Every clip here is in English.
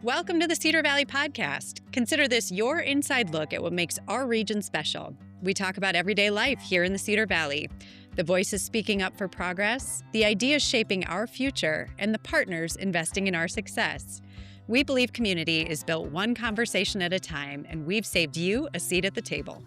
Welcome to the Cedar Valley Podcast. Consider this your inside look at what makes our region special. We talk about everyday life here in the Cedar Valley, the voices speaking up for progress, the ideas shaping our future, and the partners investing in our success. We believe community is built one conversation at a time, and we've saved you a seat at the table.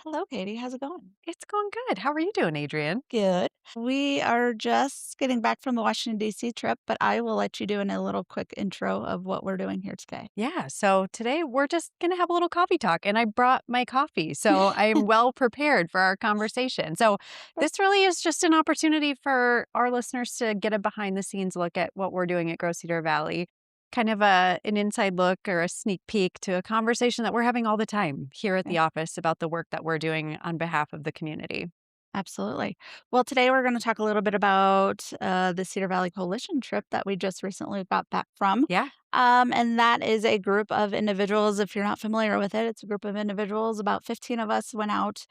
Hello, Katie. How's it going? It's going good. How are you doing, Adrienne? Good. We are just getting back from the Washington, D.C. trip, but I will let you do in a little quick intro of what we're doing here today. Yeah, so today we're just going to have a little coffee talk, and I brought my coffee, so I'm well prepared for our conversation. So this really is just an opportunity for our listeners to get a behind the scenes look at what we're doing at Grow Cedar Valley, kind of an inside look or a sneak peek to a conversation that we're having all the time here at the office about the work that we're doing on behalf of the community. Absolutely. Well, today we're going to talk a little bit about the Cedar Valley Coalition trip that we just recently got back from. Yeah. And that is a group of individuals. If you're not familiar with it, it's a group of individuals. About 15 of us went out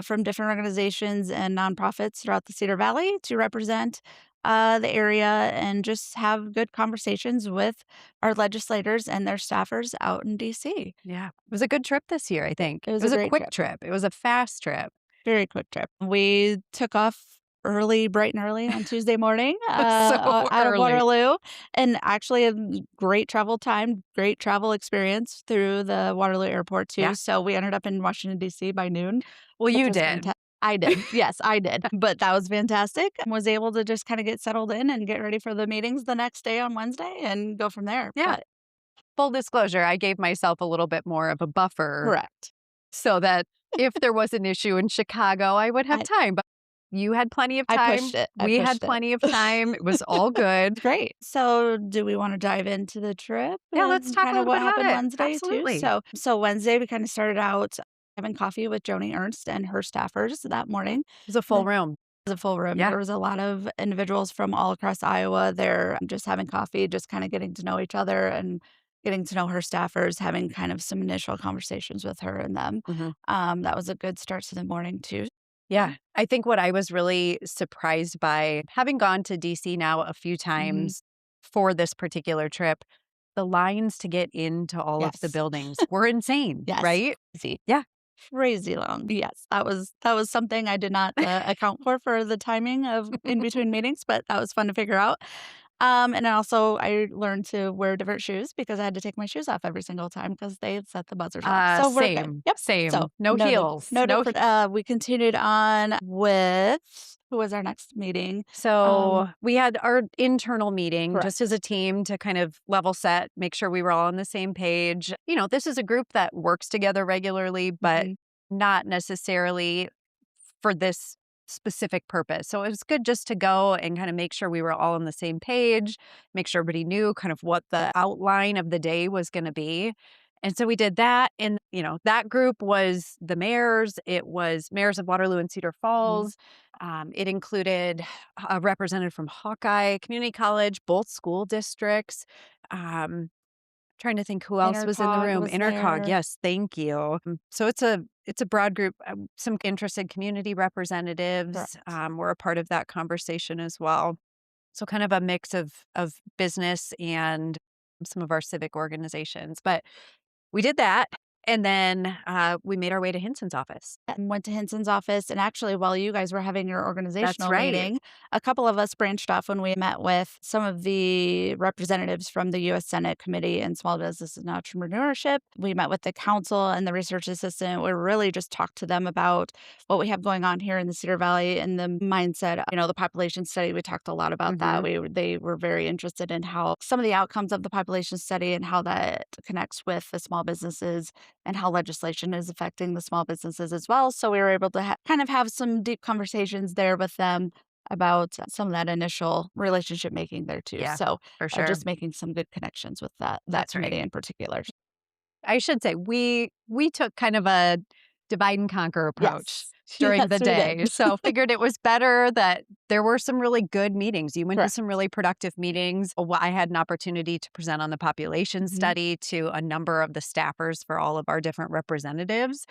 from different organizations and nonprofits throughout the Cedar Valley to represent the area and just have good conversations with our legislators and their staffers out in DC. Yeah. It was a good trip this year, I think. It was It was a a great quick trip. trip. It was a fast trip. Very quick trip. We took off early, bright and early on Tuesday morning So out of early. Waterloo, and actually a great travel time, great travel experience through the Waterloo Airport too. Yeah. So we ended up in Washington, D.C. by noon. Well, which you was did. I did. Yes, I did. But that was fantastic. Was able to just kind of get settled in and get ready for the meetings the next day on Wednesday and go from there. Yeah. But Full disclosure, I gave myself a little bit more of a buffer correct. so that if there was an issue in Chicago, I would have I time. But you had plenty of I time. pushed it. I We had pushed it. plenty of time. It was all good. Great. So, do we want to dive into the trip Yeah, let's and talk a kind of little what bit about happened it. Wednesday too? Absolutely. So Wednesday we kind of started out having coffee with Joni Ernst and her staffers that morning. It was a full room. It was a full room. Yeah. There was a lot of individuals from all across Iowa there, just having coffee, just kind of getting to know each other and getting to know her staffers, having kind of some initial conversations with her and them. Mhm. That was a good start to the morning too. Yeah. I think what I was really surprised by, having gone to DC now a few Mm-hmm. times for this particular trip, the lines to get into all of the Yes. buildings were insane, Yes. right? Crazy. Yeah. Crazy long. Yes, that was something I did not, account for the timing of in between meetings, but that was fun to figure out. And also I learned to wear different shoes because I had to take my shoes off every single time because they set the buzzers off. So we're good. Same. Yep. Same. So No noted. heels. Noted No. for we continued on with who was our next meeting? So we had our internal meeting just Correct. as a team to kind of level set, make sure we were all on the same page. You know, this is a group that works together regularly, but Mhm. not necessarily for this specific purpose. So it was good just to go and kind of make sure we were all on the same page, make sure everybody knew kind of what the outline of the day was going to be. And so we did that. And, you know, that group was the mayors. It was mayors of Waterloo and Cedar Falls. It included a representative from Hawkeye Community College, both school districts. Trying to think who else was in the Intercog room. was Intercog, there. yes, thank you. So it's a broad group. Some interested community representatives Correct. were a part of that conversation as well. So kind of a mix of business and some of our civic organizations. But we did that, and then we made our way to Hinson's office. And went to Hinson's office. And actually, while you guys were having your That's organizational right. meeting, a couple of us branched off when we met with some of the representatives from the U.S. Senate Committee on Small Business and Entrepreneurship. We met with the council and the research assistant. We really just talked to them about what we have going on here in the Cedar Valley and the mindset, the population study. We talked a lot about that. They were very interested in how some of the outcomes of the population study and how that connects with the small businesses and how legislation is affecting the small businesses as well. So we were able to kind of have some deep conversations there with them about some of that initial relationship making there too. Yeah, So for sure. just making some good connections with that That's right. committee in particular. I should say we took kind of a divide and conquer approach Yes. during Yes, the we day. did. So figured it was better that there were some really good meetings. You went to Correct. some really productive meetings. I had an opportunity to present on the population Mhm. study to a number of the staffers for all of our different representatives.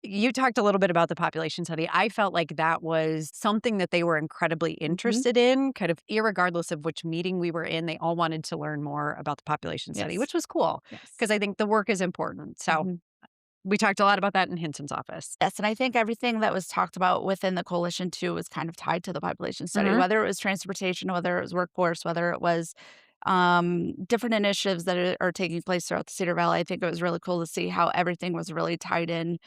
You talked a little bit about the population study. I felt like that was something that they were incredibly Mhm. interested in, kind of irregardless of which meeting we were in, they all wanted to learn more about the population study, Yes. which was cool Yes. because I think the work is important. So Mhm. we talked a lot about that in Hinson's office. Yes, and I think everything that was talked about within the coalition too was kind of tied to the population study, Mhm. whether it was transportation, whether it was workforce, whether it was different initiatives that are taking place throughout the Cedar Valley. I think it was really cool to see how everything was really tied in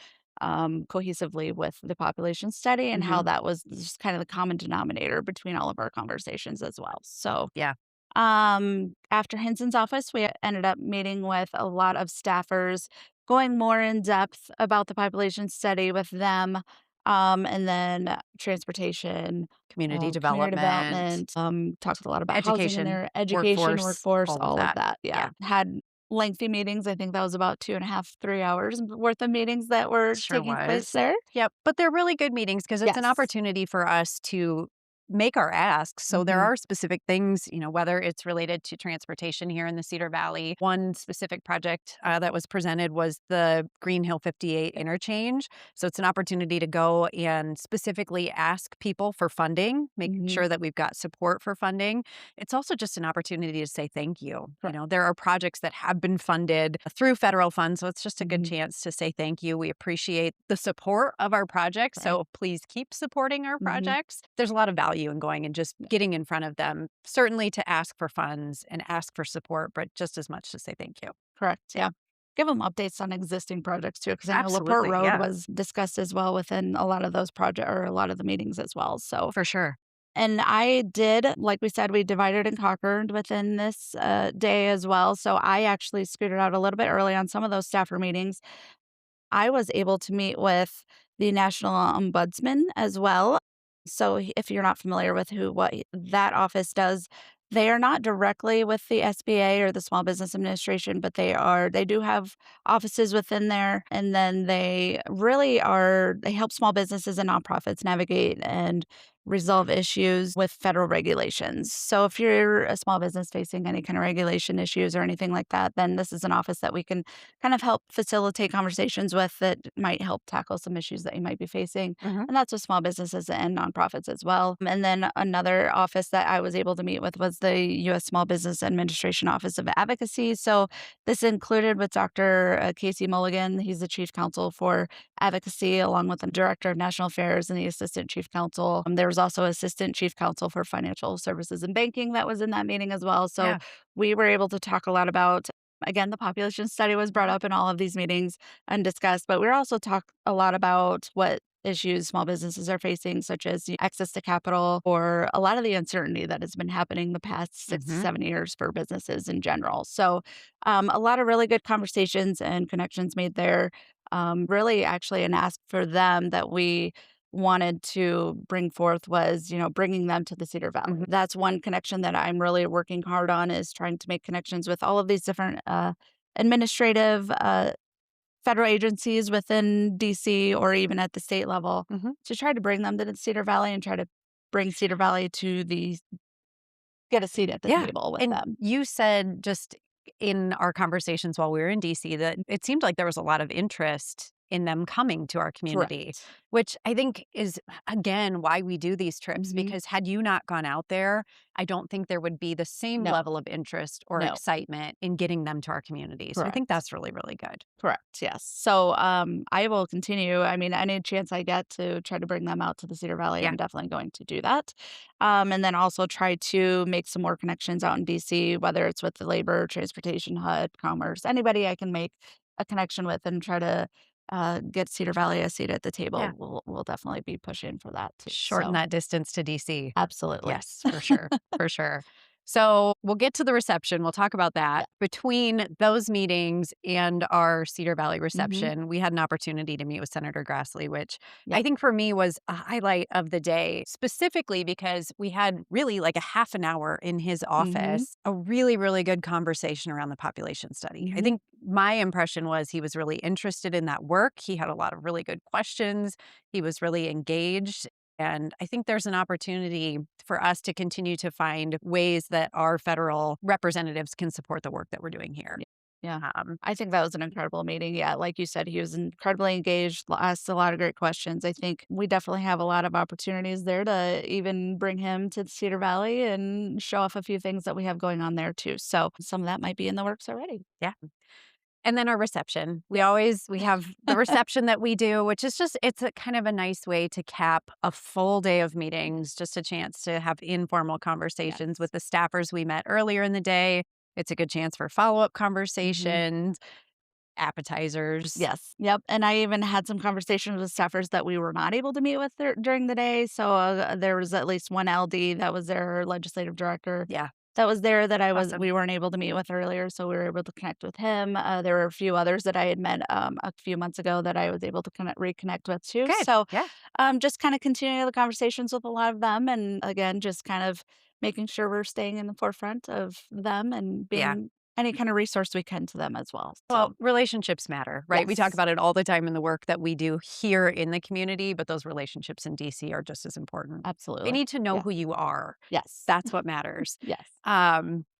cohesively with the population study and how Mhm. that was just kind of the common denominator between all of our conversations as well. So Yeah. after Hinson's office, we ended up meeting with a lot of staffers, going more in depth about the population study with them, and then transportation, Community community development, development, talked a lot about housing in education, there, education, workforce, workforce, all of all of that. that. Yeah. Yeah. Had lengthy meetings. I think that was about 2.5, 3 hours worth of meetings that were Sure taking place was. there. Yep, but they're really good meetings because it's an Yes. opportunity for us to make our asks. So there Hmm. are specific things, whether it's related to transportation here in the Cedar Valley. One specific project that was presented was the Green Hill 58 interchange. So it's an opportunity to go and specifically ask people for funding, make Hmm. sure that we've got support for funding. It's also just an opportunity to say thank you. Correct. There are projects that have been funded through federal funds, so it's just a good Hmm. chance to say thank you. We appreciate the support of our projects, Right. so please keep supporting our Hmm. projects. There's a lot of value in going and just getting in front of them, certainly to ask for funds and ask for support, but just as much to say thank you. Correct, Yeah, yeah. Give them updates on existing projects too, because I know LaPorte absolutely. Road Yeah, was discussed as well within a lot of those project or a lot of the meetings as well, so for sure. and I did like we said, we divided and conquered within this, day as well, so I actually scooted out a little bit early on some of those staffer meetings. I was able to meet with the national ombudsman as well. So if you're not familiar with that office does, they are not directly with the SBA or the Small Business Administration, but they do have offices within there. And then they help small businesses and nonprofits navigate and resolve issues with federal regulations. So if you're a small business facing any kind of regulation issues or anything like that, then this is an office that we can kind of help facilitate conversations with that might help tackle some issues that you might be facing. Hmm. And that's with small businesses and nonprofits as well. And then another office that I was able to meet with was the U.S. Small Business Administration Office of Advocacy. So this included with Dr. Casey Mulligan. He's the chief counsel for advocacy, along with the director of national affairs and the assistant chief counsel. There was also assistant chief counsel for financial services and banking that was in that meeting as well. So Yeah. we were able to talk a lot about. Again, the population study was brought Mhm. up in all of these meetings and discussed, but we also talk a lot about what issues small businesses are facing, such as access to capital or a lot of the uncertainty that has been happening the past 6 to 7 years for businesses in general. So, a lot of really good conversations and connections made there. Really, actually, an ask for them that we wanted to bring forth was, bringing them to the Cedar Valley. Hmm. That's one connection that I'm really working hard on is trying to make connections with all of these different administrative federal agencies within DC or even at the state level Hmm. to try to bring them to the Cedar Valley and try to bring Cedar Valley to get a seat at the Yeah. table with And them. you said just in our conversations while we were in DC that it seemed like there was a lot of interest in them coming to our community, Correct. which I think is, again, why we do these trips. Hmm. Because had you not gone out there, I don't think there would be the same No, level of interest or no, excitement in getting them to our community. So I think correct. that's really, really good. Correct, yes. So, I will continue. I mean, any chance I get to try to bring them out to the Cedar Valley, Yeah. I'm definitely going to do that. And then also try to make some more connections out in DC, whether it's with the labor, transportation, HUD, commerce, anybody I can make a connection with and try to get Cedar Valley a seat at the table. Yeah. We'll definitely be pushing for that too. Shorten So, that distance to DC. absolutely. Yes, for sure, for sure. So we'll get to the reception. We'll talk about Yeah. that. Between those meetings and our Cedar Valley Hmm. reception, we had an opportunity to meet with Senator Grassley, which Yeah. I think for me was a highlight of the day, specifically because we had really like a half an hour in his Hmm. office, a really, really good conversation around the population study. I Hmm. think my impression was he was really interested in that work. He had a lot of really good questions. He was really engaged. And I think there's an opportunity for us to continue to find ways that our federal representatives can support the work that we're doing here. Yeah. Um, I think that was an incredible meeting. Yeah, like you said, he was incredibly engaged, asked a lot of great questions. I think we definitely have a lot of opportunities there to even bring him to Cedar Valley and show off a few things that we have going on there too. So some of that might be in the works already. yeah. And then our reception. Yeah. We have the reception that we do, which is just, it's a kind of a nice way to cap a full day of meetings, just a chance to have informal conversations Yes. with the staffers we met earlier in the day. It's a good chance for follow-up Hmm. conversations, appetizers. Yes. Yep. And I even had some conversations with staffers that we were not able to meet with during the day. So there was at least one LD that was their legislative director Yeah, that was there that awesome. we weren't able to meet with earlier, so we were able to connect with him. There were a few others that I had met a few months ago that I was able to reconnect with too. Good. So, Yeah. just kind of continuing the conversations with a lot of them, and again, just kind of making sure we're staying in the forefront of them and Yeah. being any kind of resource we can to them as well. Well, So, relationships matter, right? We talk yes, about it all the time in the work that we do here in the community, but those relationships in DC are just as important. They absolutely, need to know yeah, who you are. yes, That's what matters. yes,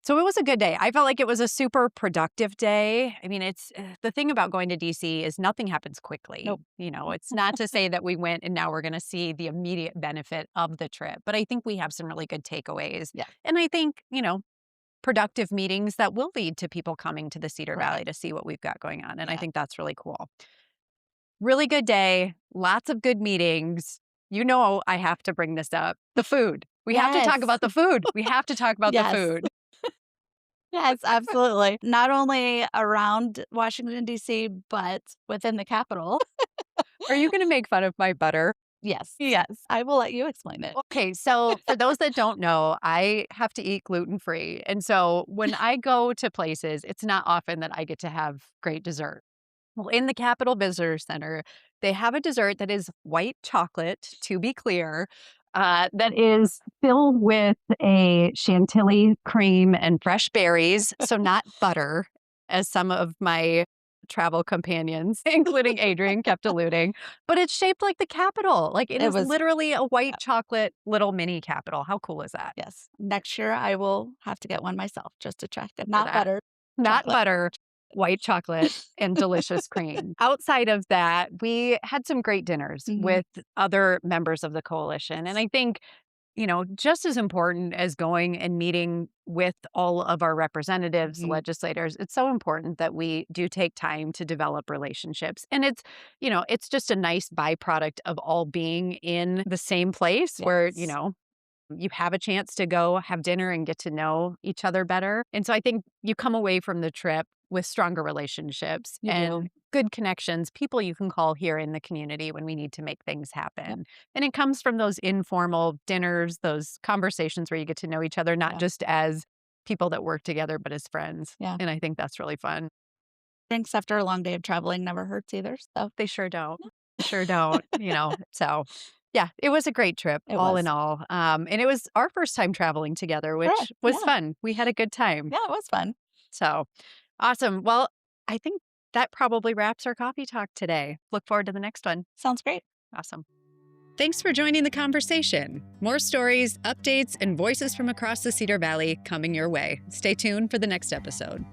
So it was a good day. I felt like it was a super productive day. I mean, the thing about going to DC is nothing happens quickly. nope, It's not to say that we went and now we're going to see the immediate benefit of the trip, but I think we have some really good takeaways. yeah, And I think, productive meetings that will lead to people coming to the Cedar correct, Valley to see what we've got going on. And I yeah, think that's really cool. Really good day, lots of good meetings. I have to bring this up. The food. We have to talk yes, about the food. We have to talk about the yes. food. Yes, absolutely. Not only around Washington, DC, but within the capital. Are you going to make fun of my butter? Yes, yes. I will let you explain it. Okay, so for those that don't know, I have to eat gluten free. And so when I go to places, it's not often that I get to have great dessert. Well, in the Capitol Visitor Center, they have a dessert that is white chocolate, to be clear, that is filled with a chantilly cream and fresh berries. So, not butter, as some of my travel companions, including Adrienne, kept alluding, but it's shaped like the Capitol. Like it It is was literally a white chocolate little mini Capitol. How cool is that? yes. Next year, I will have to get one myself just to check it. For Not that. butter, Not chocolate. butter, white chocolate, and delicious cream. Outside of that, we had some great dinners Mhm. with other members of the coalition. And I think, just as important as going and meeting with all of our representatives, Mhm. legislators, it's so important that we do take time to develop relationships. And it's just a nice byproduct of all being in the same place where, Yes, you have a chance to go have dinner and get to know each other better. And so I think you come away from the trip with stronger relationships you do. and good connections, people you can call here in the community when we need to make things Yep. happen. And it comes from those informal dinners, those conversations where you get to know each other, not Yeah. just as people that work together, but as friends. Yeah. And I think that's really fun. Drinks after a long day of traveling never hurts either. So They sure don't. Sure don't, So, yeah, it was a great trip it all in was all, and it was our first time traveling together, correct. which was Yeah. fun. We had a good time. Yeah. It was fun. So, awesome. Well, I think that probably wraps our coffee talk today. Look forward to the next one. Sounds great. Awesome. Thanks for joining the conversation. More stories, updates, and voices from across the Cedar Valley coming your way. Stay tuned for the next episode.